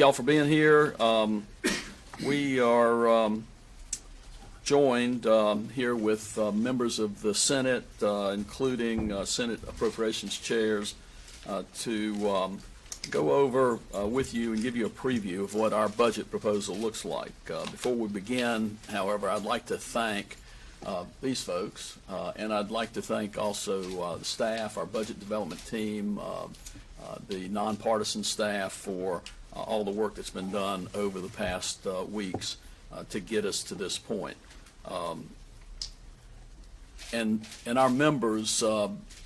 y'all for being here. We are joined here with members of the Senate, including Senate Appropriations chairs, to go over with you and give you a preview of what our budget proposal looks like. Before we begin, however, I'd like to thank these folks, and I'd like to thank also the staff, our budget development team, the nonpartisan staff for all the work that's been done over the past weeks to get us to this point. And our members,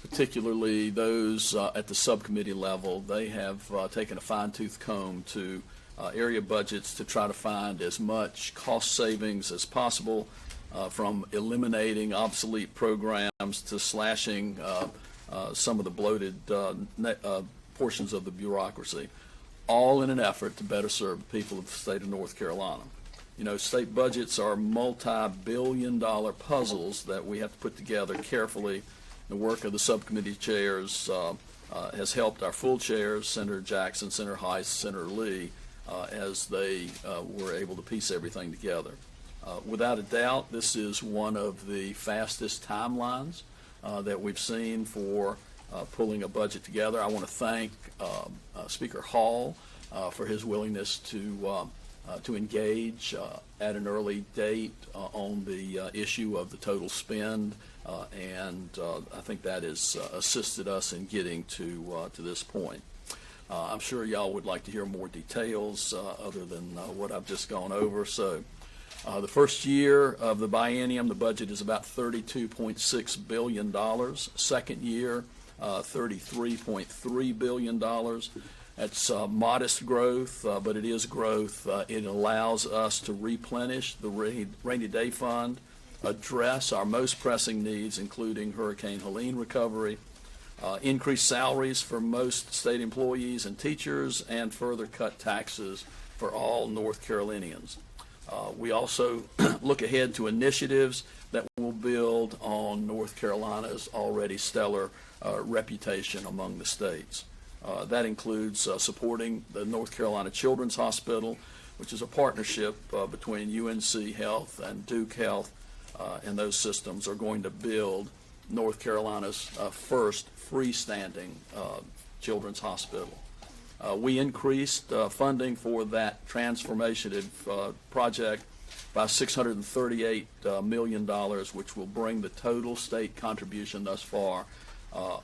particularly those at the subcommittee level, they have taken a fine-tooth comb to area budgets to try to find as much cost savings as possible, from eliminating obsolete programs to slashing some of the bloated portions of the bureaucracy, all in an effort to better serve the people of the state of North Carolina. You know, state budgets are multi-billion-dollar puzzles that we have to put together carefully. The work of the subcommittee chairs has helped our full chairs, Senator Jackson, Senator Heiss, Senator Lee, as they were able to piece everything together. Without a doubt, this is one of the fastest timelines that we've seen for pulling a budget together. I want to thank Speaker Hall for his willingness to engage at an early date on the issue of the total spend, and I think that has assisted us in getting to this point. I'm sure y'all would like to hear more details other than what I've just gone over. So the first year of the biennium, the budget is about $32.6 billion. Second year, $33.3 billion. That's modest growth, but it is growth. It allows us to replenish the rainy day fund, address our most pressing needs, including Hurricane Helene recovery, increase salaries for most state employees and teachers, and further cut taxes for all North Carolinians. We also look ahead to initiatives that will build on North Carolina's already stellar reputation among the states. That includes supporting the North Carolina Children's Hospital, which is a partnership between UNC Health and Duke Health, and those systems are going to build North Carolina's first freestanding children's hospital. We increased funding for that transformative project by $638 million, which will bring the total state contribution thus far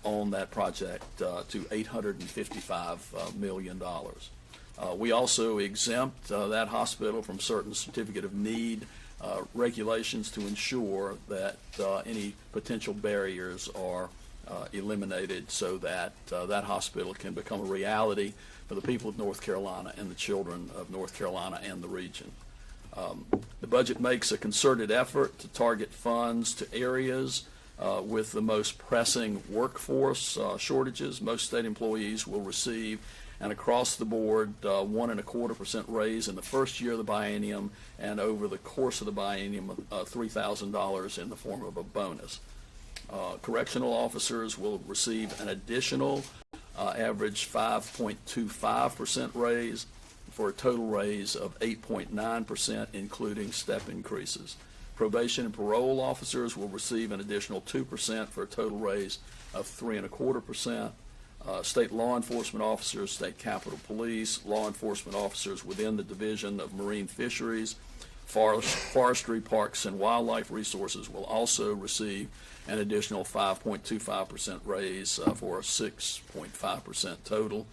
on that project to $855 million. We also exempt that hospital from certain certificate of need regulations to ensure that any potential barriers are eliminated so that that hospital can become a reality for the people of North Carolina and the children of North Carolina and the region. The budget makes a concerted effort to target funds to areas with the most pressing workforce shortages. Most state employees will receive an across-the-board 1.25% raise in the first year of the biennium, and over the course of the biennium, $3,000 in the form of a bonus. Correctional officers will receive an additional average 5.25% raise for a total raise of 8.9%, including step increases. Probation and parole officers will receive an additional 2% for a total raise of 3.25%. State law enforcement officers, state capitol police, law enforcement officers within the Division of Marine Fisheries, Forestry, Parks, and Wildlife Resources will also receive an additional 5.25% raise for a 6.5% total.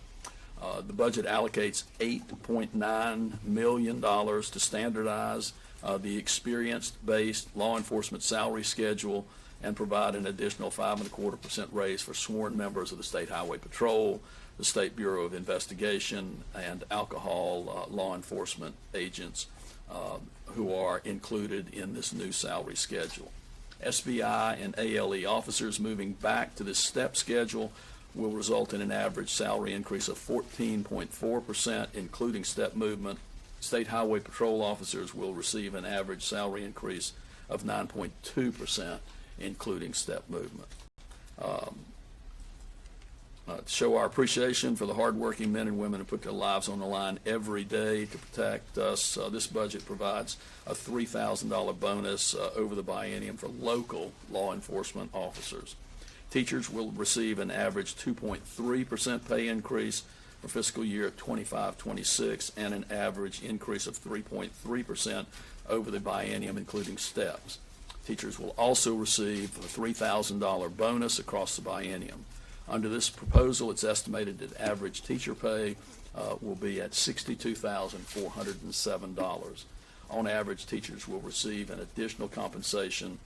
The budget allocates $8.9 million to standardize the experience-based law enforcement salary schedule and provide an additional 5.25% raise for sworn members of the State Highway Patrol, the State Bureau of Investigation, and alcohol law enforcement agents who are included in this new salary schedule. SBI and ALE officers moving back to this step schedule will result in an average salary increase of 14.4%, including step movement. State Highway Patrol officers will receive an average salary increase of 9.2%, including step movement. To show our appreciation for the hardworking men and women who put their lives on the line every day to protect us, this budget provides a $3,000 bonus over the biennium for local law enforcement officers. Teachers will receive an average 2.3% pay increase for fiscal year 25-26 and an average increase of 3.3% over the biennium, including steps. Teachers will also receive a $3,000 bonus across the biennium. Under this proposal, it's estimated that average teacher pay will be at $62,407. On average, teachers will receive an additional compensation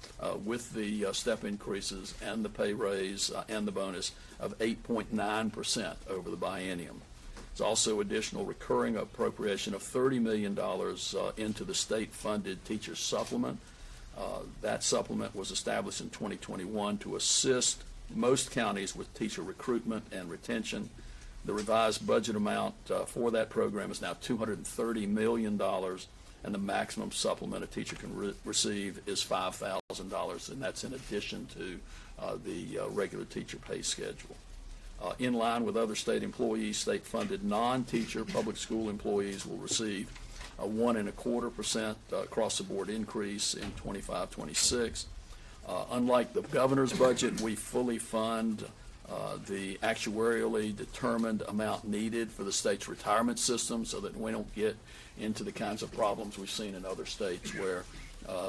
with the step increases and the pay raise and the bonus of 8.9% over the biennium. There's also additional recurring appropriation of $30 million into the state-funded teacher supplement. That supplement was established in 2021 to assist most counties with teacher recruitment and retention. The revised budget amount for that program is now $230 million, and the maximum supplement a teacher can receive is $5,000, and that's in addition to the regular teacher pay schedule. In line with other state employees, state-funded non-teacher public school employees will receive a 1.25% across-the-board increase in 25-26. Unlike the governor's budget, we fully fund the actuarially determined amount needed for the state's retirement system so that we don't get into the kinds of problems we've seen in other states where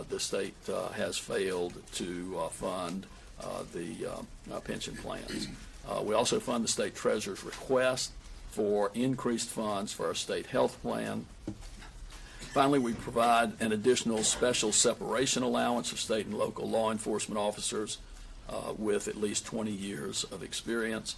the state has failed to fund the pension plans. We also fund the state treasurer's request for increased funds for our state health plan. Finally, we provide an additional special separation allowance of state and local law enforcement officers with at least 20 years of experience.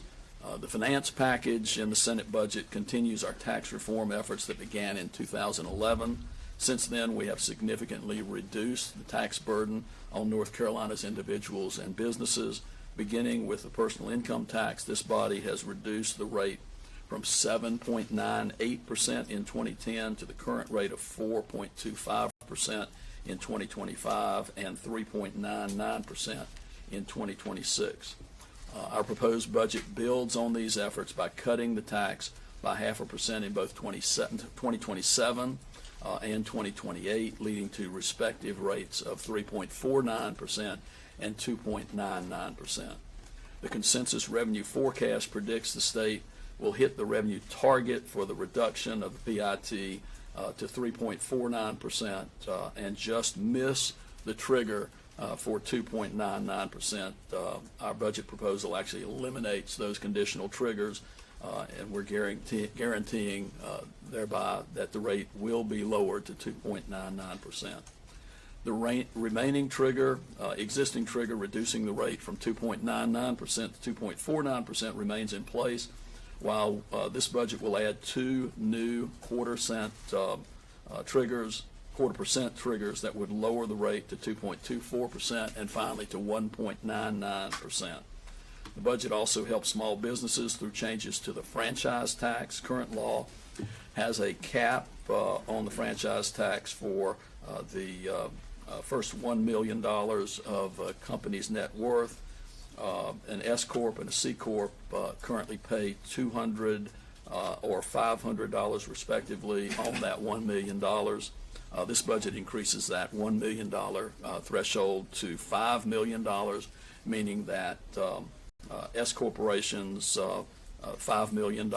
The finance package in the Senate budget continues our tax reform efforts that began in 2011. Since then, we have significantly reduced the tax burden on North Carolina's individuals and businesses. Beginning with the personal income tax, this body has reduced the rate from 7.98% in 2010 to the current rate of 4.25% in 2025 and 3.99% in 2026. Our proposed budget builds on these efforts by cutting the tax by 0.5% in both 2027 and 2028, leading to respective rates of 3.49% and 2.99%. The consensus revenue forecast predicts the state will hit the revenue target for the reduction of the PIT to 3.49% and just miss the trigger for 2.99%. Our budget proposal actually eliminates those conditional triggers, and we're guaranteeing thereby that the rate will be lowered to 2.99%. The remaining trigger, existing trigger reducing the rate from 2.99% to 2.49% remains in place, while this budget will add 2 new quarter-percent triggers that would lower the rate to 2.24% and finally to 1.99%. The budget also helps small businesses through changes to the franchise tax. Current law has a cap on the franchise tax for the first $1 million of a company's net worth. An S Corp and a C Corp currently pay $200 or $500 respectively on that $1 million. This budget increases that $1 million threshold to $5 million, meaning that S corporations' $5 million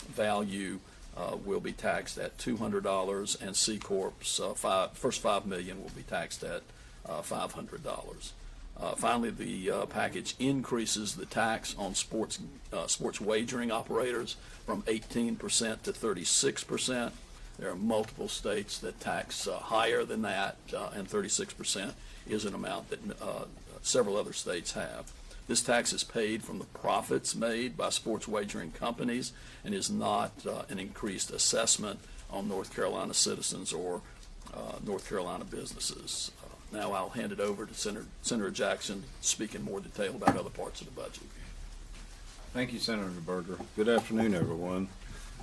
value will be taxed at $200, and C Corp's first $5 million will be taxed at $500. Finally, the package increases the tax on sports wagering operators from 18% to 36%. There are multiple states that tax higher than that, and 36% is an amount that several other states have. This tax is paid from the profits made by sports wagering companies and is not an increased assessment on North Carolina citizens or North Carolina businesses. Now I'll hand it over to Senator Jackson to speak in more detail about other parts of the budget. Thank you, Senator Berger. Good afternoon, everyone.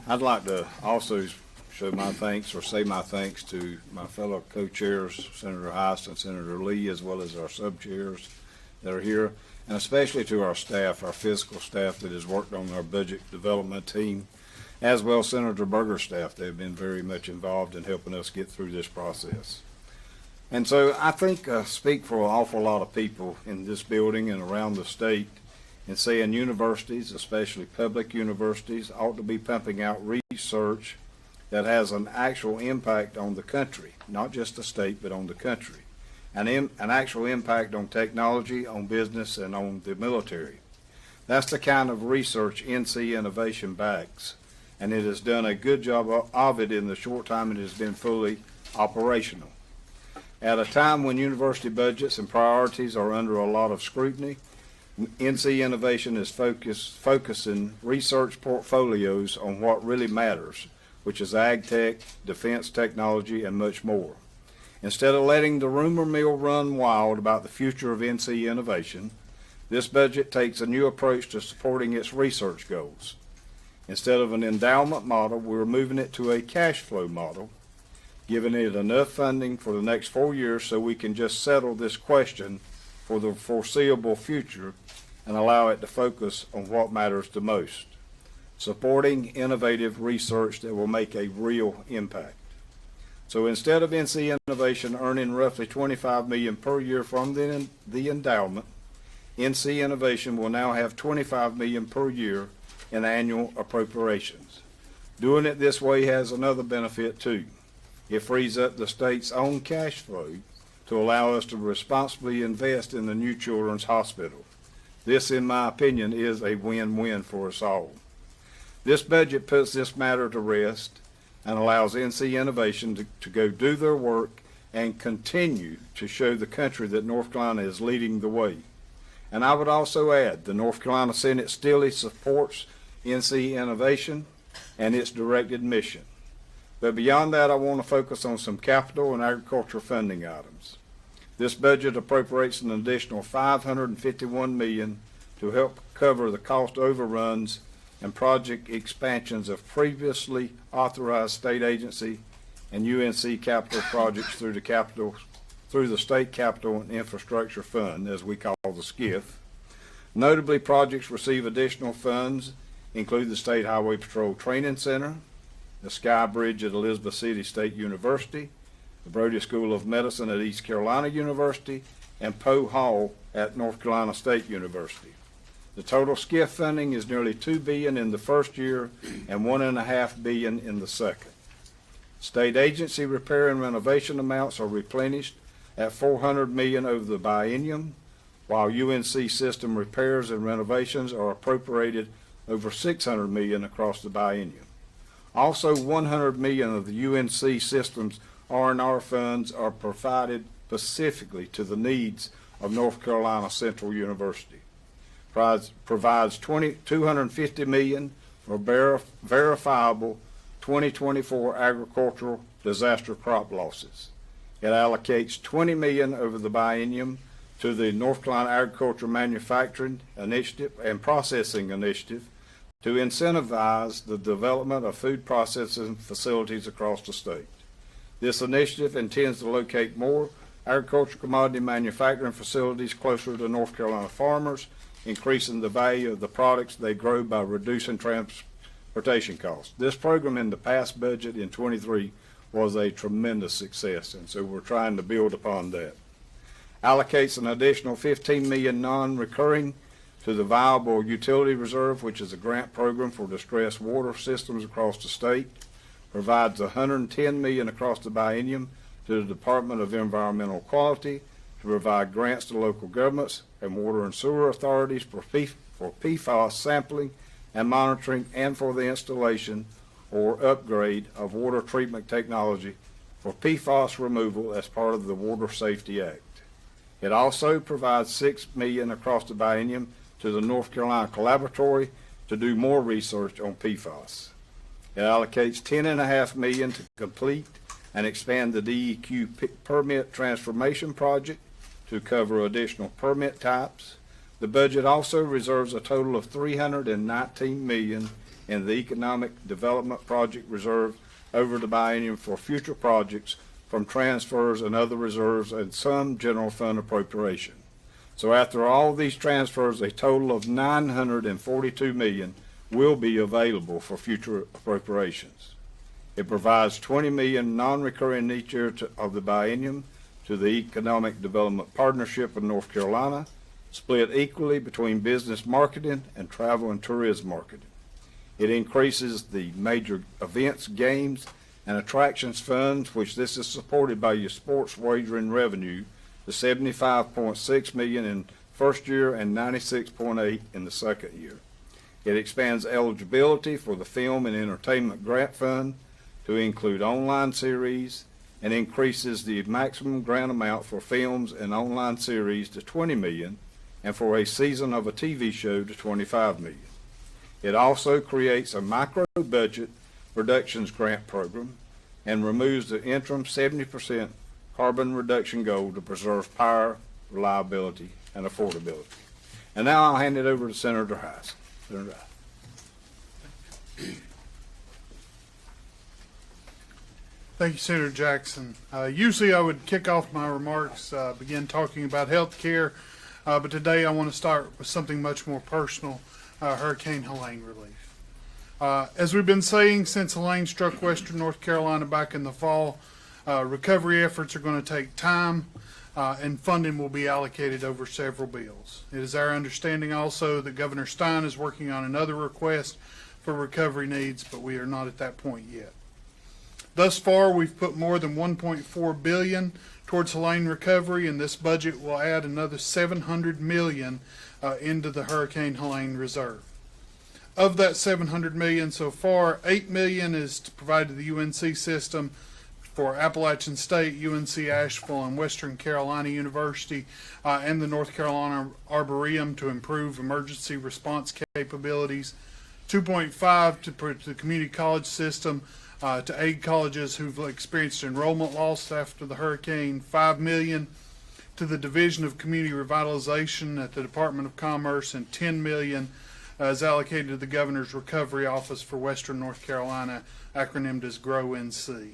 I'd like to also show my thanks or say my thanks to my fellow co-chairs, Senator Heiss and Senator Lee, as well as our sub-chairs, that are here, and especially to our staff, our physical staff that has worked on our budget development team, as well as Senator Berger's staff. They've been very much involved in helping us get through this process. And so I think speak for an awful lot of people in this building and around the state in saying universities, especially public universities, ought to be pumping out research that has an actual impact on the country, not just the state, but on the country. An actual impact on technology, on business, and on the military. That's the kind of research NC Innovation backs, and it has done a good job of it in the short time it has been fully operational. At a time when university budgets and priorities are under a lot of scrutiny, NC Innovation is focusing research portfolios on what really matters, which is ag tech, defense technology, and much more. Instead of letting the rumor mill run wild about the future of NC Innovation, this budget takes a new approach to supporting its research goals. Instead of an endowment model, we're moving it to a cash flow model, giving it enough funding for the next 4 years so we can just settle this question for the foreseeable future and allow it to focus on what matters the most, supporting innovative research that will make a real impact. So instead of NC Innovation earning roughly $25 million per year from the endowment, NC Innovation will now have $25 million per year in annual appropriations. Doing it this way has another benefit too. It frees up the state's own cash flow to allow us to responsibly invest in the new children's hospital. This, in my opinion, is a win-win for us all. This budget puts this matter to rest and allows NC Innovation to go do their work and continue to show the country that North Carolina is leading the way. And I would also add, the North Carolina Senate still supports NC Innovation and its directed mission. But beyond that, I want to focus on some capital and agriculture funding items. This budget appropriates an additional $551 million to help cover the cost overruns and project expansions of previously authorized state agency and UNC capital projects through the State Capital and Infrastructure Fund, as we call the SCIF. Notably, projects receive additional funds include the State Highway Patrol Training Center, the Sky Bridge at Elizabeth City State University, the Brody School of Medicine at East Carolina University, and Poe Hall at North Carolina State University. The total SCIF funding is nearly $2 billion in the first year and $1.5 billion in the second. State agency repair and renovation amounts are replenished at $400 million over the biennium, while UNC system repairs and renovations are appropriated over $600 million across the biennium. Also, $100 million of the UNC system's R&R funds are provided specifically to the needs of North Carolina Central University. Provides $250 million for verifiable 2024 agricultural disaster crop losses. It allocates $20 million over the biennium to the North Carolina Agriculture Manufacturing Initiative and Processing Initiative to incentivize the development of food processing facilities across the state. This initiative intends to locate more agricultural commodity manufacturing facilities closer to North Carolina farmers, increasing the value of the products they grow by reducing transportation costs. This program in the past budget in 23 was a tremendous success, and so we're trying to build upon that. Allocates an additional $15 million non-recurring to the Viable Utility Reserve, which is a grant program for distressed water systems across the state. Provides $110 million across the biennium to the Department of Environmental Quality to provide grants to local governments and water and sewer authorities for PFAS sampling and monitoring, and for the installation or upgrade of water treatment technology for PFAS removal as part of the Water Safety Act. It also provides $6 million across the biennium to the North Carolina Collaboratory to do more research on PFAS. It allocates $10.5 million to complete and expand the DEQ permit transformation project to cover additional permit types. The budget also reserves a total of $319 million in the Economic Development Project Reserve over the biennium for future projects from transfers and other reserves and some general fund appropriation. So after all these transfers, a total of $942 million will be available for future appropriations. It provides $20 million non-recurring each year of the biennium to the Economic Development Partnership of North Carolina, split equally between business marketing and travel and tourism marketing. It increases the major events, games, and attractions funds, which this is supported by your sports wagering revenue, to $75.6 million in first year and $96.8 in the second year. It expands eligibility for the Film and Entertainment Grant Fund to include online series, and increases the maximum grant amount for films and online series to $20 million, and for a season of a TV show to $25 million. It also creates a micro-budget reductions grant program and removes the interim 70% carbon reduction goal to preserve power, reliability, and affordability. And now I'll hand it over to Senator Heiss. Senator Heiss. Thank you, Senator Jackson. Usually I would kick off my remarks, begin talking about health care, but today I want to start with something much more personal, Hurricane Helene relief. As we've been saying since Helene struck western North Carolina back in the fall, recovery efforts are going to take time, and funding will be allocated over several bills. It is our understanding also that Governor Stein is working on another request for recovery needs, but we are not at that point yet. Thus far, we've put more than $1.4 billion towards Helene recovery, and this budget will add another $700 million into the Hurricane Helene reserve. Of that $700 million so far, $8 million is to provide to the UNC system for Appalachian State, UNC Asheville, and Western Carolina University, and the North Carolina Arboretum to improve emergency response capabilities. 2.5 to the community college system, to aid colleges who've experienced enrollment loss after the hurricane. $5 million to the Division of Community Revitalization at the Department of Commerce, and $10 million is allocated to the Governor's Recovery Office for Western North Carolina, acronymed as GROW-NC.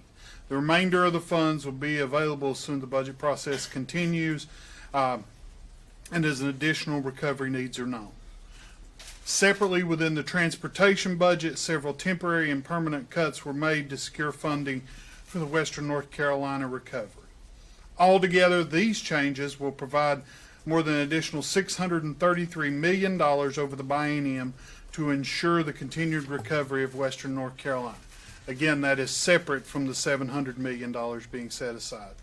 The remainder of the funds will be available as soon as the budget process continues, and as an additional recovery needs are known. Separately, within the transportation budget, several temporary and permanent cuts were made to secure funding for the Western North Carolina recovery. Altogether, these changes will provide more than an additional $633 million over the biennium to ensure the continued recovery of Western North Carolina. Again, that is separate from the $700 million being set aside.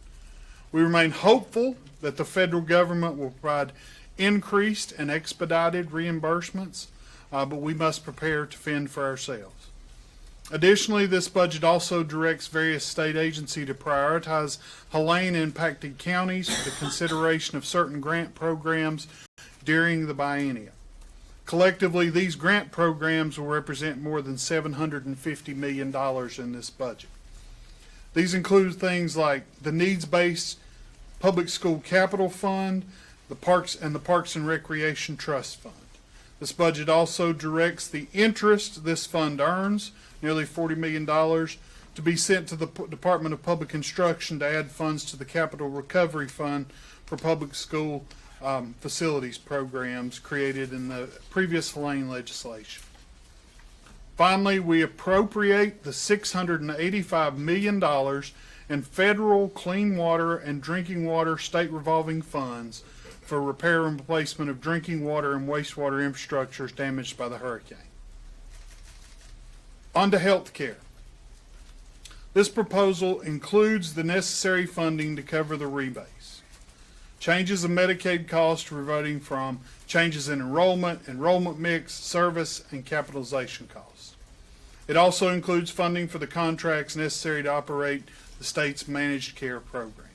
We remain hopeful that the federal government will provide increased and expedited reimbursements, but we must prepare to fend for ourselves. Additionally, this budget also directs various state agencies to prioritize Helene-impacted counties for the consideration of certain grant programs during the biennium. Collectively, these grant programs will represent more than $750 million in this budget. These include things like the needs-based public school capital fund, the Parks and Recreation Trust Fund. This budget also directs the interest this fund earns, nearly $40 million, to be sent to the Department of Public Instruction to add funds to the Capital Recovery Fund for public school facilities programs created in the previous Helene legislation. Finally, we appropriate the $685 million in federal clean water and drinking water state revolving funds for repair and replacement of drinking water and wastewater infrastructures damaged by the hurricane. On to health care. This proposal includes the necessary funding to cover the rebase. Changes of Medicaid costs resulting from changes in enrollment mix, service, and capitalization costs. It also includes funding for the contracts necessary to operate the state's managed care program.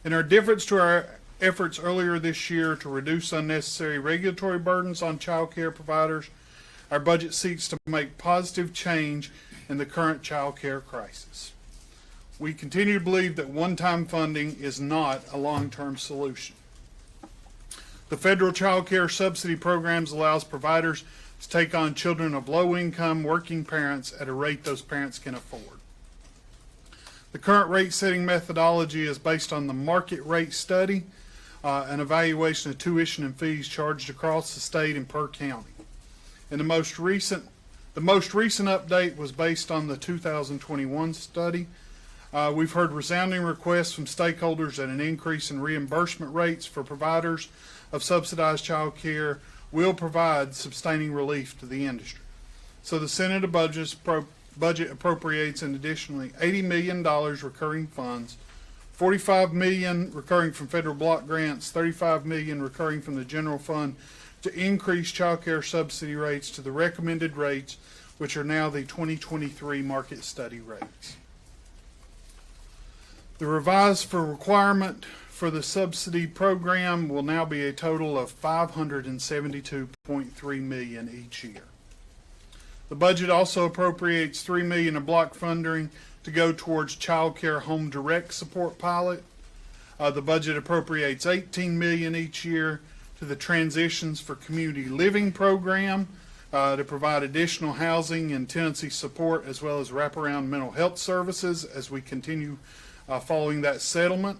In our difference to our efforts earlier this year to reduce unnecessary regulatory burdens on child care providers, our budget seeks to make positive change in the current child care crisis. We continue to believe that one-time funding is not a long-term solution. The federal child care subsidy programs allows providers to take on children of low-income working parents at a rate those parents can afford. The current rate-setting methodology is based on the market rate study, an evaluation of tuition and fees charged across the state and per county. And the most recent update was based on the 2021 study. We've heard resounding requests from stakeholders that an increase in reimbursement rates for providers of subsidized child care will provide sustaining relief to the industry. So the Senate budget appropriates an additionally $80 million recurring funds, $45 million recurring from federal block grants, $35 million recurring from the general fund to increase child care subsidy rates to the recommended rates, which are now the 2023 market study rates. The revised for requirement for the subsidy program will now be a total of $572.3 million each year. The budget also appropriates $3 million of block funding to go towards child care home direct support pilot. The budget appropriates $18 million each year to the Transitions for Community Living program to provide additional housing and tenancy support, as well as wraparound mental health services as we continue following that settlement.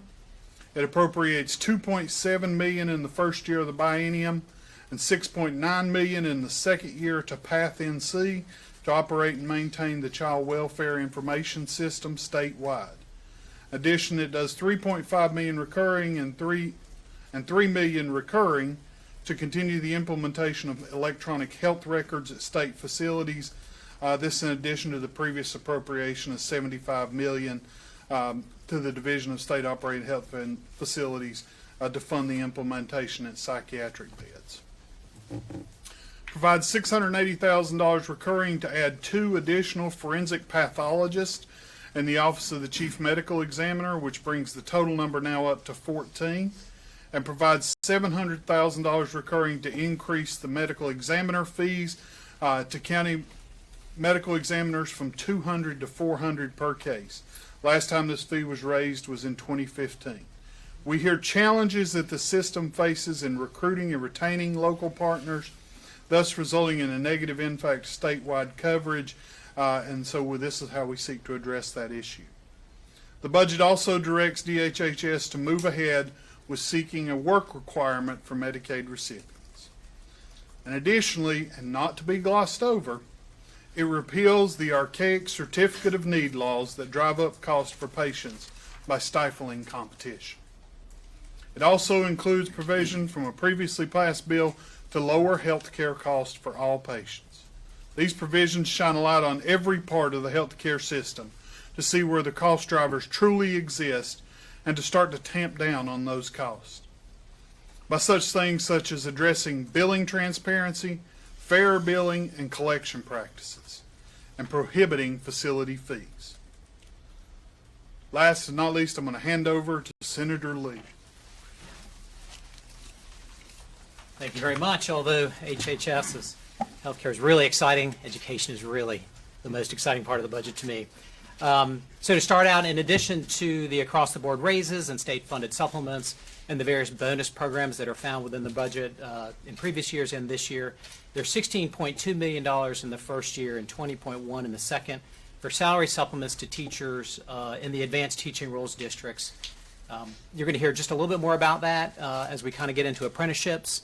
It appropriates $2.7 million in the first year of the biennium and $6.9 million in the second year to PATH NC to operate and maintain the Child Welfare Information System statewide. In addition, it does $3.5 million recurring and $3 million recurring to continue the implementation of electronic health records at state facilities. This in addition to the previous appropriation of $75 million to the Division of State Operated Health Facilities to fund the implementation at psychiatric beds. Provides $680,000 recurring to add 2 additional forensic pathologists in the Office of the Chief Medical Examiner, which brings the total number now up to 14, and provides $700,000 recurring to increase the medical examiner fees to county medical examiners from $200 to $400 per case. Last time this fee was raised was in 2015. We hear challenges that the system faces in recruiting and retaining local partners, thus resulting in a negative impact statewide coverage, and so this is how we seek to address that issue. The budget also directs DHHS to move ahead with seeking a work requirement for Medicaid recipients. And additionally, and not to be glossed over, it repeals the archaic certificate of need laws that drive up costs for patients by stifling competition. It also includes provision from a previously passed bill to lower health care costs for all patients. These provisions shine a light on every part of the health care system to see where the cost drivers truly exist and to start to tamp down on those costs. By such things such as addressing billing transparency, fair billing and collection practices, and prohibiting facility fees. Last but not least, I'm going to hand over to Senator Lee. Thank you very much. Although HHS's healthcare is really exciting, education is really the most exciting part of the budget to me. So to start out, in addition to the across-the-board raises and state-funded supplements and the various bonus programs that are found within the budget in previous years and this year, there's $16.2 million in the first year and $20.1 million in the second for salary supplements to teachers in the advanced teaching roles districts. You're going to hear just a little bit more about that as we kind of get into apprenticeships.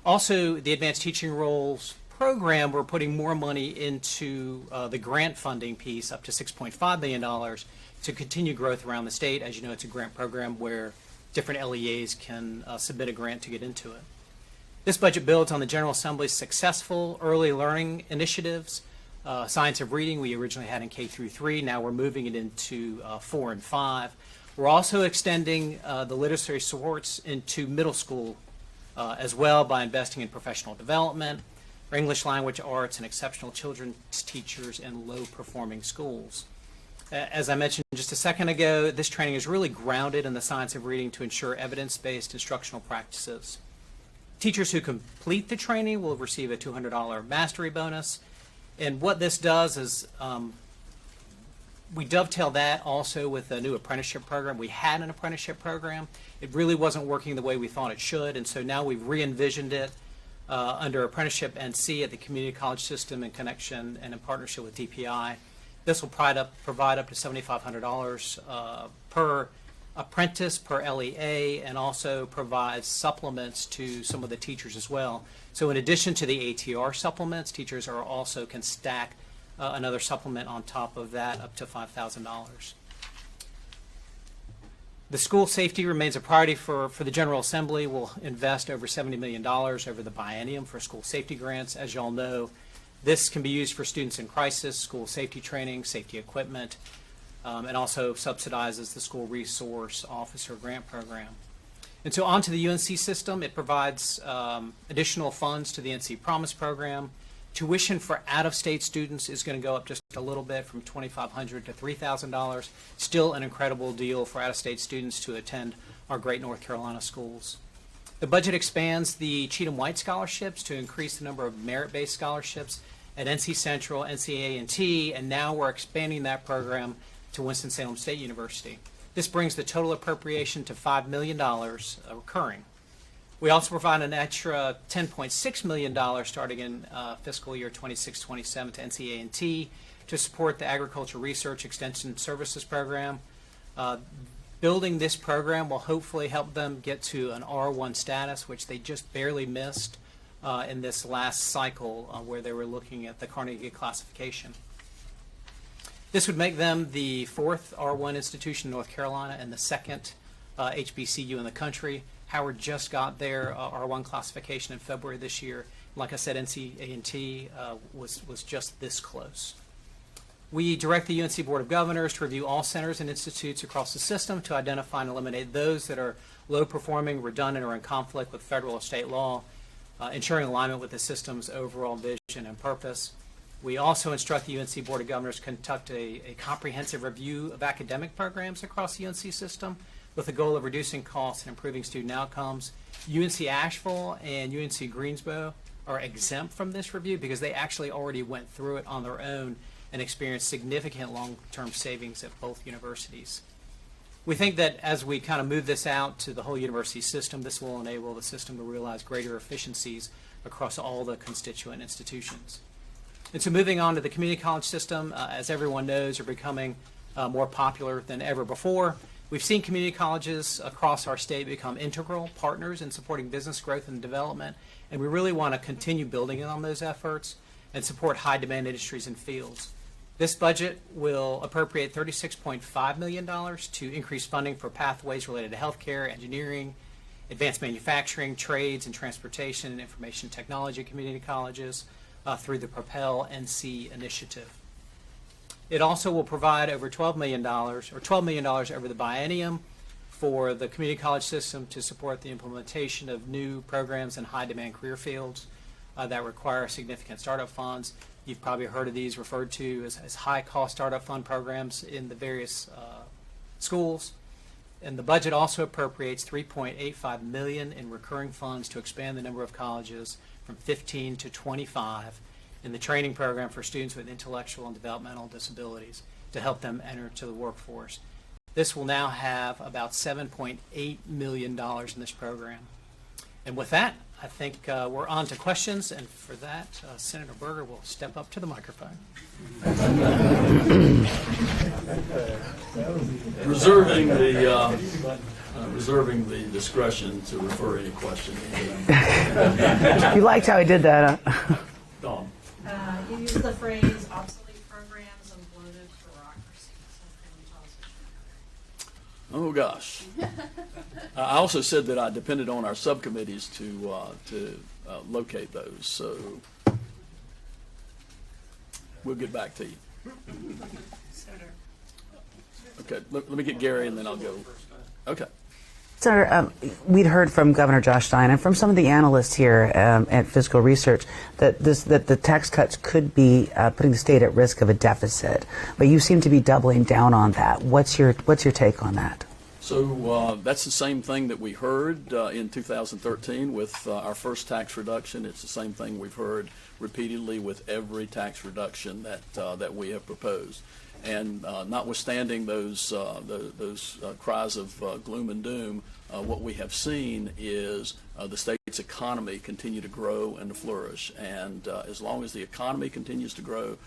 Also, the advanced teaching roles program, we're putting more money into the grant funding piece, up to $6.5 million, to continue growth around the state. As you know, it's a grant program where different LEAs can submit a grant to get into it. This budget builds on the General Assembly's successful early learning initiatives. Science of reading we originally had in K through 3. Now we're moving it into 4 and 5. We're also extending the literary supports into middle school as well by investing in professional development, for English language arts, and exceptional children's teachers in low-performing schools. As I mentioned just a second ago, this training is really grounded in the science of reading to ensure evidence-based instructional practices. Teachers who complete the training will receive a $200 mastery bonus. And what this does is we dovetail that also with a new apprenticeship program. We had an apprenticeship program. It really wasn't working the way we thought it should, and so now we've re-envisioned it under Apprenticeship NC at the community college system in connection and in partnership with DPI. This will provide up to $7,500 per apprentice per LEA and also provides supplements to some of the teachers as well. So in addition to the ATR supplements, teachers are also can stack another supplement on top of that up to $5,000. The school safety remains a priority for the General Assembly. We'll invest over $70 million over the biennium for school safety grants. As you all know, this can be used for students in crisis, school safety training, safety equipment, and also subsidizes the school resource officer grant program. And so on to the UNC system, it provides additional funds to the NC Promise program. Tuition for out-of-state students is going to go up just a little bit from $2,500 to $3,000. Still an incredible deal for out-of-state students to attend our great North Carolina schools. The budget expands the Cheatham White scholarships to increase the number of merit-based scholarships at NC Central, NCA&T, and now we're expanding that program to Winston-Salem State University. This brings the total appropriation to $5 million recurring. We also provide an extra $10.6 million starting in fiscal year 26-27 to NCA&T to support the Agriculture Research Extension Services Program. Building this program will hopefully help them get to an R1 status, which they just barely missed in this last cycle where they were looking at the Carnegie classification. This would make them the fourth R1 institution in North Carolina and the second HBCU in the country. Howard just got their R1 classification in February this year. Like I said, NCA&T was just this close. We direct the UNC Board of Governors to review all centers and institutes across the system to identify and eliminate those that are low-performing, redundant, or in conflict with federal or state law, ensuring alignment with the system's overall vision and purpose. We also instruct the UNC Board of Governors to conduct a comprehensive review of academic programs across the UNC system with the goal of reducing costs and improving student outcomes. UNC Asheville and UNC Greensboro are exempt from this review because they actually already went through it on their own and experienced significant long-term savings at both universities. We think that as we kind of move this out to the whole university system, this will enable the system to realize greater efficiencies across all the constituent institutions. And so moving on to the community college system, as everyone knows, are becoming more popular than ever before. We've seen community colleges across our state become integral partners in supporting business growth and development, and we really want to continue building on those efforts and support high-demand industries and fields. This budget will appropriate $36.5 million to increase funding for pathways related to healthcare, engineering, advanced manufacturing, trades, and transportation and information technology community colleges through the Propel NC initiative. It also will provide over $12 million over the biennium for the community college system to support the implementation of new programs in high-demand career fields that require significant startup funds. You've probably heard of these referred to as high-cost startup fund programs in the various schools. And the budget also appropriates $3.85 million in recurring funds to expand the number of colleges from 15 to 25 in the training program for students with intellectual and developmental disabilities to help them enter to the workforce. This will now have about $7.8 million in this program. And with that, I think we're on to questions, and for that, Senator Berger will step up to the microphone. Reserving the discretion to refer any question. You liked how I did that, huh? Dawn. You use the phrase obsolete programs and bloated bureaucracy. So can you tell us what you're Oh, gosh. I also said that I depended on our subcommittees to locate those, so we'll get back to you. Okay, let me get Gary and then I'll go. Okay. Senator, we'd heard from Governor Josh Stein and from some of the analysts here at Fiscal Research that the tax cuts could be putting the state at risk of a deficit. But you seem to be doubling down on that. What's your take on that? So that's the same thing that we heard in 2013 with our first tax reduction. It's the same thing we've heard repeatedly with every tax reduction that we have proposed. And notwithstanding those cries of gloom and doom, what we have seen is the state's economy continue to grow and to flourish. And as long as the economy continues to grow,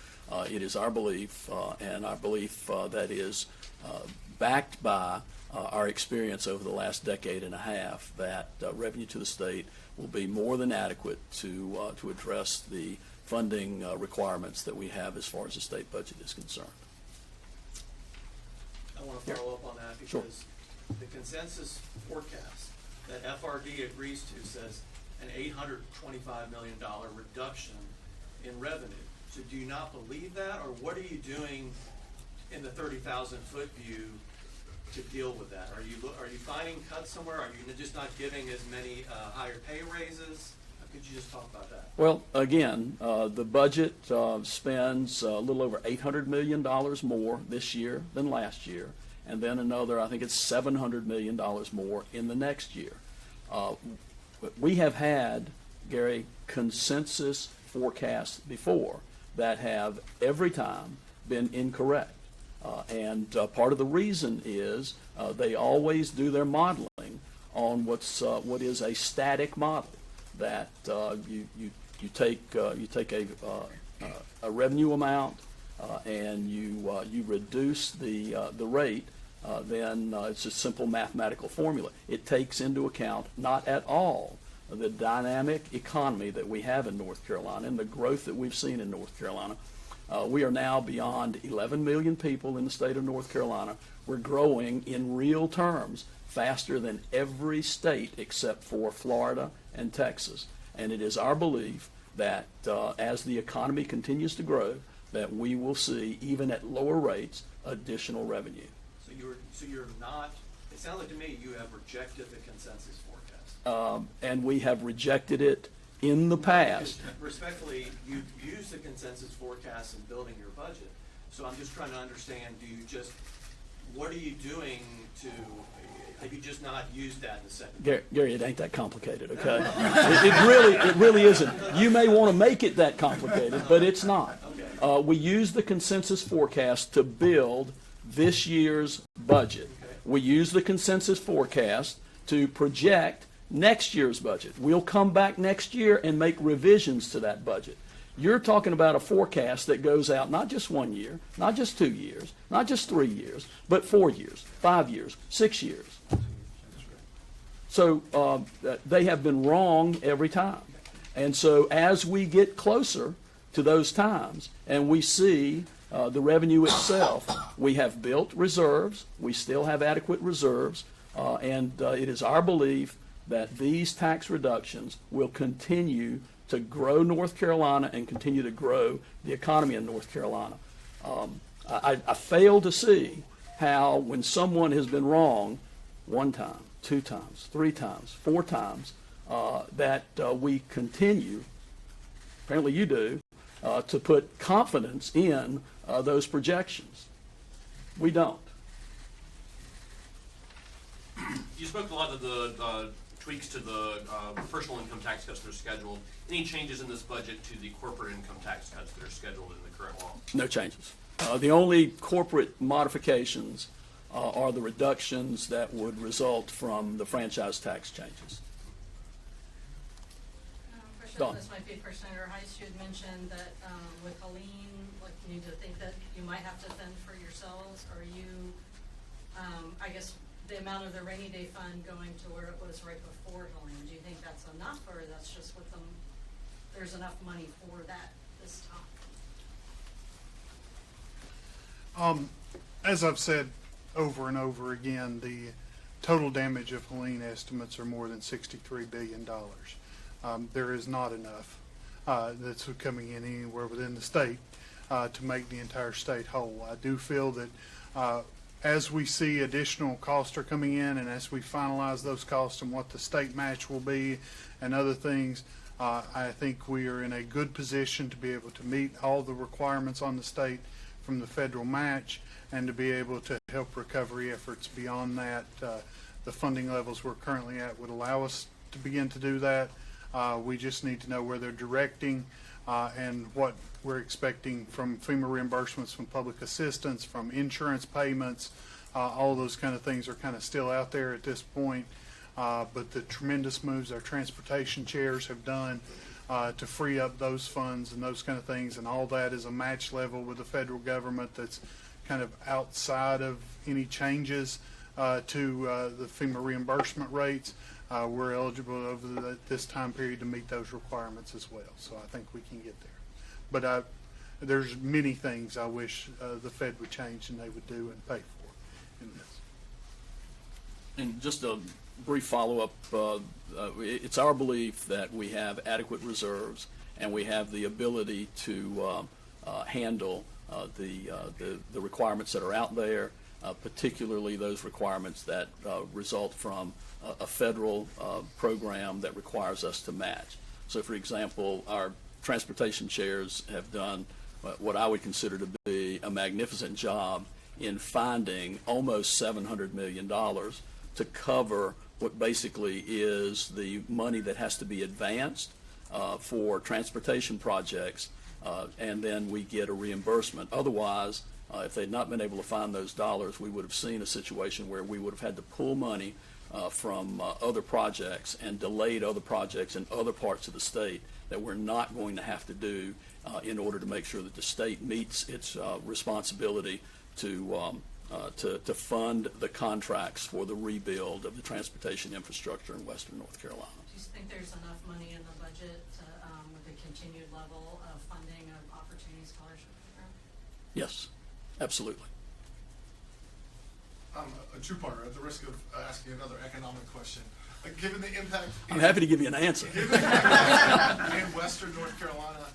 it is our belief, and our belief that is backed by our experience over the last decade and a half that revenue to the state will be more than adequate to address the funding requirements that we have as far as the state budget is concerned. I want to follow up on that Sure. because the consensus forecast that FRD agrees to says an $825 million reduction in revenue. So do you not believe that, or what are you doing in the 30,000-foot view to deal with that? Are you finding cuts somewhere? Are you just not giving as many higher pay raises? Could you just talk about that? Well, again, the budget spends a little over $800 million more this year than last year, and then another, I think it's $700 million more in the next year. We have had, Gary, consensus forecasts before that have every time been incorrect. And part of the reason is they always do their modeling on what is a static model. That you take a revenue amount and you reduce the rate, then it's a simple mathematical formula. It takes into account not at all the dynamic economy that we have in North Carolina and the growth that we've seen in North Carolina. We are now beyond 11 million people in the state of North Carolina. We're growing in real terms faster than every state except for Florida and Texas. And it is our belief that as the economy continues to grow, that we will see, even at lower rates, additional revenue. So you're not, it sounds like to me you have rejected the consensus forecast. And we have rejected it in the past. Respectfully, you've used the consensus forecast in building your budget. So I'm just trying to understand, what are you doing to, have you just not used that in the second? Gary, it ain't that complicated, okay? It really isn't. You may want to make it that complicated, but it's not. We use the consensus forecast to build this year's budget. We use the consensus forecast to project next year's budget. We'll come back next year and make revisions to that budget. You're talking about a forecast that goes out not just 1 year, not just 2 years, not just 3 years, but 4 years, 5 years, 6 years. So they have been wrong every time. And so as we get closer to those times and we see the revenue itself, we have built reserves. We still have adequate reserves. And it is our belief that these tax reductions will continue to grow North Carolina and continue to grow the economy in North Carolina. I fail to see how, when someone has been wrong 1 time, 2 times, 3 times, 4 times, that we continue, apparently you do, to put confidence in those projections. We don't. You spoke a lot of the tweaks to the personal income tax cuts that are scheduled. Any changes in this budget to the corporate income tax cuts that are scheduled in the current law? No changes. The only corporate modifications are the reductions that would result from the franchise tax changes. Dawn. This might be for Senator Heiss. You had mentioned that with Helene, like, you need to think that you might have to fend for yourselves. Are you, I guess, the amount of the rainy day fund going to where it was right before Helene, do you think that's enough, or that's just what there's enough money for that this time? As I've said over and over again, the total damage of Helene estimates are more than $63 billion. There is not enough that's coming in anywhere within the state to make the entire state whole. I do feel that as we see additional costs are coming in, and as we finalize those costs and what the state match will be and other things, I think we are in a good position to be able to meet all the requirements on the state from the federal match and to be able to help recovery efforts beyond that. The funding levels we're currently at would allow us to begin to do that. We just need to know where they're directing and what we're expecting from FEMA reimbursements, from public assistance, from insurance payments. All those kind of things are kind of still out there at this point. But the tremendous moves our transportation chairs have done to free up those funds and those kind of things. And all that is a match level with the federal government that's kind of outside of any changes to the FEMA reimbursement rates. We're eligible over this time period to meet those requirements as well. So I think we can get there. But there's many things I wish the Fed would change and they would do and pay for in this. And just a brief follow-up, it's our belief that we have adequate reserves and we have the ability to handle the requirements that are out there, particularly those requirements that result from a federal program that requires us to match. So, for example, our transportation chairs have done what I would consider to be a magnificent job in finding almost $700 million to cover what basically is the money that has to be advanced for transportation projects, and then we get a reimbursement. Otherwise, if they'd not been able to find those dollars, we would have seen a situation where we would have had to pull money from other projects and delayed other projects in other parts of the state that we're not going to have to do in order to make sure that the state meets its responsibility to fund the contracts for the rebuild of the transportation infrastructure in western North Carolina. Do you think there's enough money in the budget to, with the continued level of funding of Opportunity Scholarship Program? Yes, absolutely. A two-parter, at the risk of asking another economic question. Given the impact I'm happy to give you an answer. in western North Carolina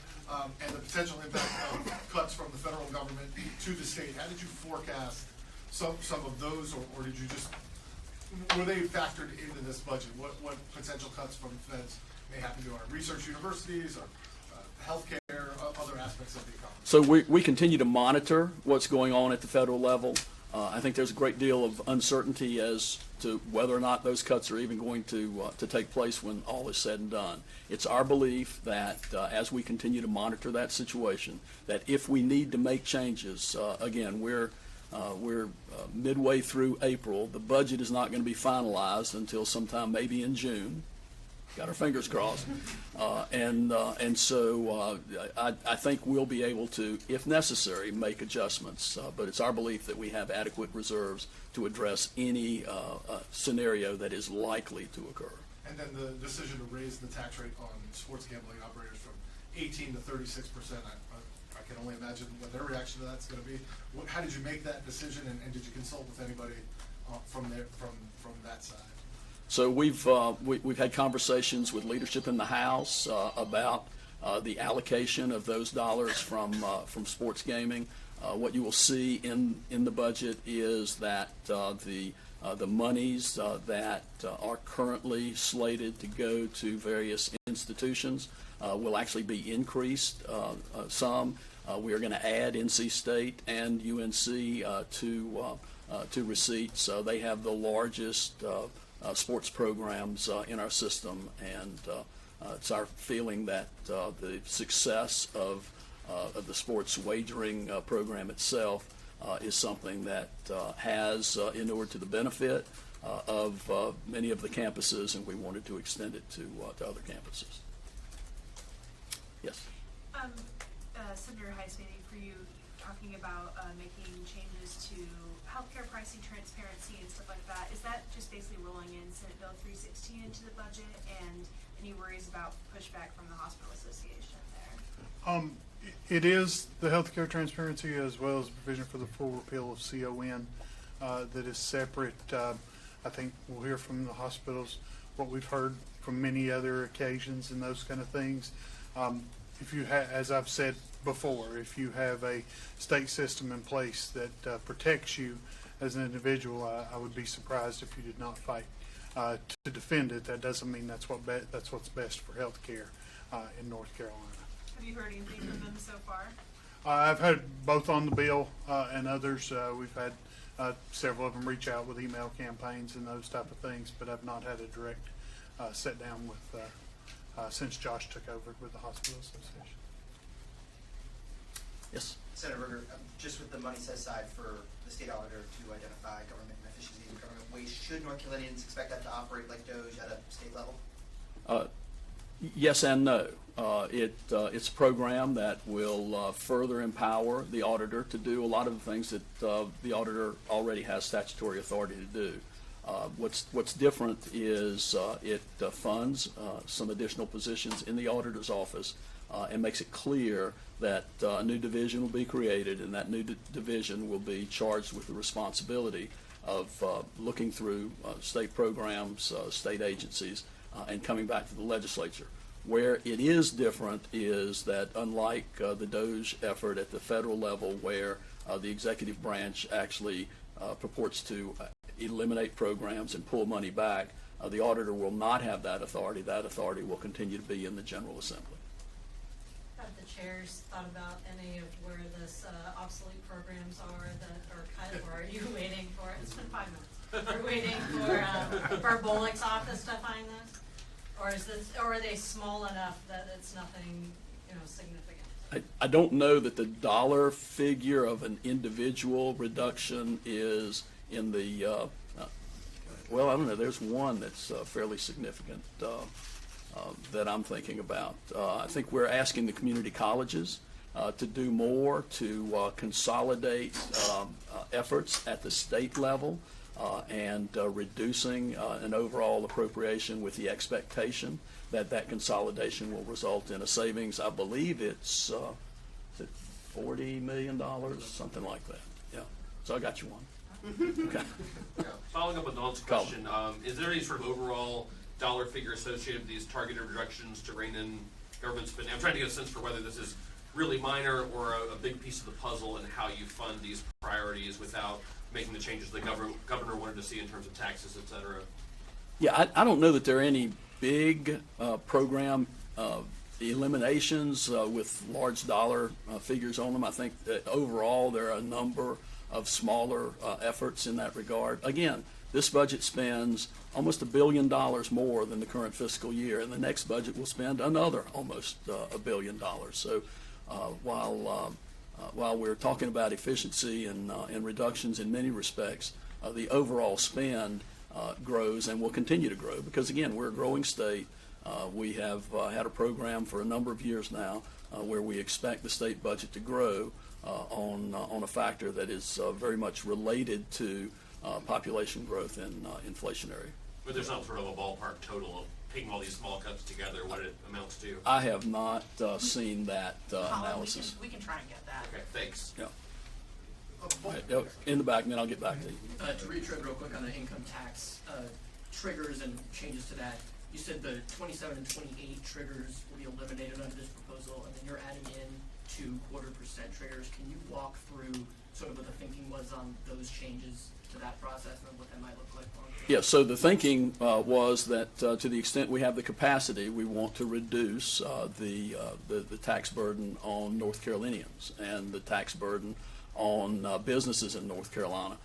and the potential impact of cuts from the federal government to the state, how did you forecast some of those, or did you just, were they factored into this budget? What potential cuts from feds may happen to our research universities or healthcare, other aspects of the economy? So we continue to monitor what's going on at the federal level. I think there's a great deal of uncertainty as to whether or not those cuts are even going to take place when all is said and done. It's our belief that as we continue to monitor that situation, that if we need to make changes, again, we're midway through April. The budget is not going to be finalized until sometime maybe in June. Got our fingers crossed. And so I think we'll be able to, if necessary, make adjustments. But it's our belief that we have adequate reserves to address any scenario that is likely to occur. And then the decision to raise the tax rate on sports gambling operators from 18 to 36%. I can only imagine what their reaction to that's going to be. How did you make that decision, and did you consult with anybody from that side? So we've had conversations with leadership in the House about the allocation of those dollars from sports gaming. What you will see in the budget is that the monies that are currently slated to go to various institutions will actually be increased some. We are going to add NC State and UNC to receipts. They have the largest sports programs in our system, and it's our feeling that the success of the sports wagering program itself is something that has inured to the benefit of many of the campuses, and we wanted to extend it to other campuses. Yes. Senator Heiss, maybe for you, talking about making changes to healthcare pricing transparency and stuff like that. Is that just basically rolling in Senate Bill 316 into the budget, and any worries about pushback from the hospital association there? It is the healthcare transparency as well as provision for the full repeal of CON that is separate. I think we'll hear from the hospitals what we've heard from many other occasions and those kind of things. If you as I've said before, if you have a state system in place that protects you as an individual, I would be surprised if you did not fight to defend it. That doesn't mean that's what's best for healthcare in North Carolina. Have you heard anything from them so far? I've had both on the bill and others. We've had several of them reach out with email campaigns and those type of things, but I've not had a direct sit down with since Josh took over with the hospital association. Yes. Senator Berger, just with the money set aside for the state auditor to identify government inefficiencies and government waste, should North Carolinians expect that to operate like DOJ at a state level? Yes and no. It's a program that will further empower the auditor to do a lot of the things that the auditor already has statutory authority to do. What's different is it funds some additional positions in the auditor's office and makes it clear that a new division will be created, and that new division will be charged with the responsibility of looking through state programs, state agencies, and coming back to the legislature. Where it is different is that unlike the DOGE effort at the federal level, where the executive branch actually purports to eliminate programs and pull money back, the auditor will not have that authority. That authority will continue to be in the General Assembly. Have the chairs thought about any of where this obsolete programs are that are cut, or are you waiting for, it's been 5 minutes, are you waiting for Bullock's office to find this? Or are they small enough that it's nothing, significant? I don't know that the dollar figure of an individual reduction is in the, well, I don't know, there's one that's fairly significant that I'm thinking about. I think we're asking the community colleges to do more to consolidate efforts at the state level and reducing an overall appropriation with the expectation that that consolidation will result in a savings. I believe it's is it $40 million, something like that. Yeah. So I got you one. Okay. Following up on Don's question, is there any sort of overall dollar figure associated with these targeted reductions to rein in government spending? I'm trying to get a sense for whether this is really minor or a big piece of the puzzle and how you fund these priorities without making the changes the governor wanted to see in terms of taxes, et cetera. Yeah, I don't know that there are any big program eliminations with large dollar figures on them. I think that overall there are a number of smaller efforts in that regard. Again, this budget spends almost $1 billion more than the current fiscal year, and the next budget will spend another almost $1 billion. So while we're talking about efficiency and reductions in many respects, the overall spend grows and will continue to grow because, again, we're a growing state. We have had a program for a number of years now where we expect the state budget to grow on a factor that is very much related to population growth and inflationary. But there's not sort of a ballpark total of taking all these small cuts together, what it amounts to? I have not seen that analysis. We can try and get that. Okay, thanks. Yeah. All right, in the back, and then I'll get back to you. To retread real quick on the income tax triggers and changes to that, you said the 27 and 28 triggers will be eliminated under this proposal, and then you're adding in 2.25% triggers. Can you walk through sort of what the thinking was on those changes to that process and what that might look like? Yeah, so the thinking was that to the extent we have the capacity, we want to reduce the tax burden on North Carolinians and the tax burden on businesses in North Carolina.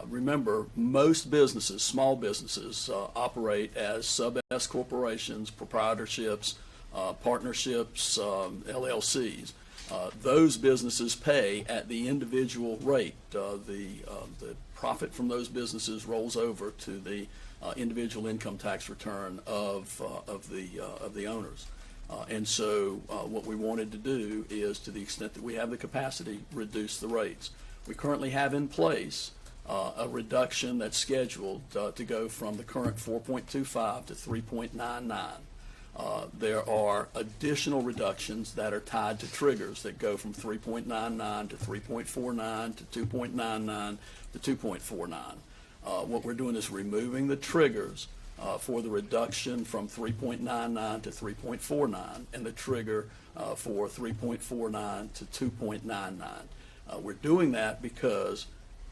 Remember, most businesses, small businesses, operate as sub-S corporations, proprietorships, partnerships, LLCs. Those businesses pay at the individual rate. The profit from those businesses rolls over to the individual income tax return of the owners. And so what we wanted to do is, to the extent that we have the capacity, reduce the rates. We currently have in place a reduction that's scheduled to go from the current 4.25 to 3.99. There are additional reductions that are tied to triggers that go from 3.99 to 3.49 to 2.99 to 2.49. What we're doing is removing the triggers for the reduction from 3.99 to 3.49 and the trigger for 3.49 to 2.99. We're doing that because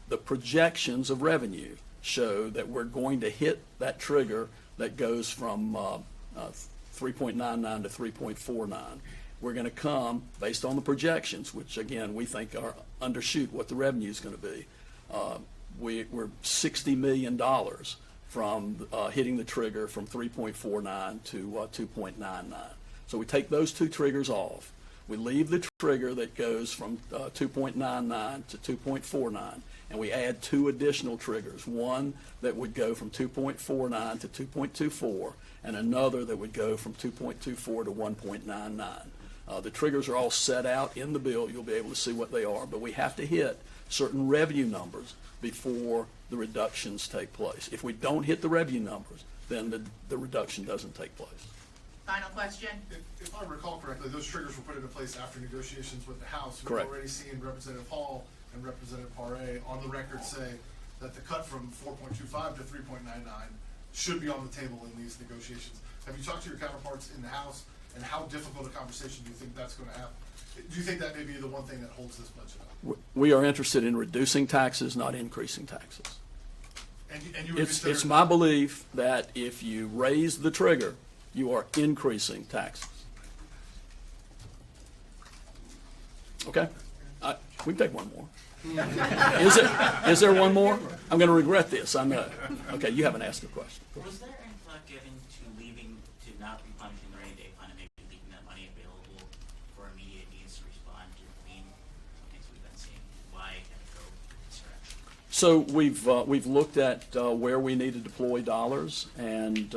the projections of revenue show that we're going to hit that trigger that goes from 3.99 to 3.49. We're going to come, based on the projections, which again we think are undershoot what the revenue is going to be. We're $60 million from hitting the trigger from 3.49 to 2.99. So we take those two triggers off. We leave the trigger that goes from 2.99 to 2.49, and we add 2 additional triggers, one that would go from 2.49 to 2.24, and another that would go from 2.24 to 1.99. The triggers are all set out in the bill. You'll be able to see what they are, but we have to hit certain revenue numbers before the reductions take place. If we don't hit the revenue numbers, then the reduction doesn't take place. Final question? If I recall correctly, those triggers were put into place after negotiations with the House. Correct. We've already seen Representative Hall and Representative Paré on the record say that the cut from 4.25 to 3.99 should be on the table in these negotiations. Have you talked to your counterparts in the House, and how difficult a conversation do you think that's going to have? Do you think that may be the one thing that holds this budget up? We are interested in reducing taxes, not increasing taxes. And you would It's consider my belief that if you raise the trigger, you are increasing taxes. Okay? We can take one more. Is there one more? I'm going to regret this, I know. Okay, you haven't asked a question. Was there any thought given to not replenishing the rainy day fund and maybe leaving that money available for immediate needs to respond to clean things we've been seeing? Why kind of go this direction? So we've looked at where we need to deploy dollars, and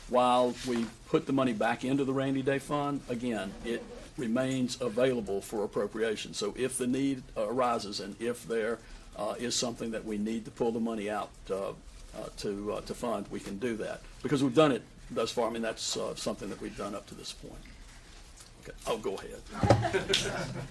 while we put the money back into the rainy day fund, again, it remains available for appropriation. So if the need arises, and if there is something that we need to pull the money out to fund, we can do that. Because we've done it thus far. I mean, that's something that we've done up to this point. Okay. Oh, go ahead.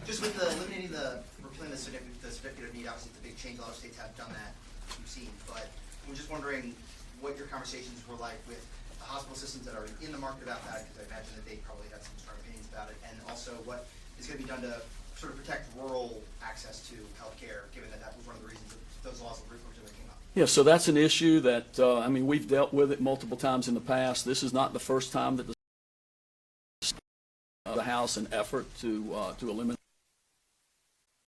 Just with the eliminating the repealing the certificate of need, obviously it's a big change. A lot of states have done that, we've seen. But I'm just wondering what your conversations were like with the hospital systems that are in the market about that, because I imagine that they probably have some strong opinions about it, and also what is going to be done to sort of protect rural access to healthcare, given that that was one of the reasons that those laws originally came up. Yeah, so that's an issue that, I mean, we've dealt with it multiple times in the past. This is not the first time that the House an effort to eliminate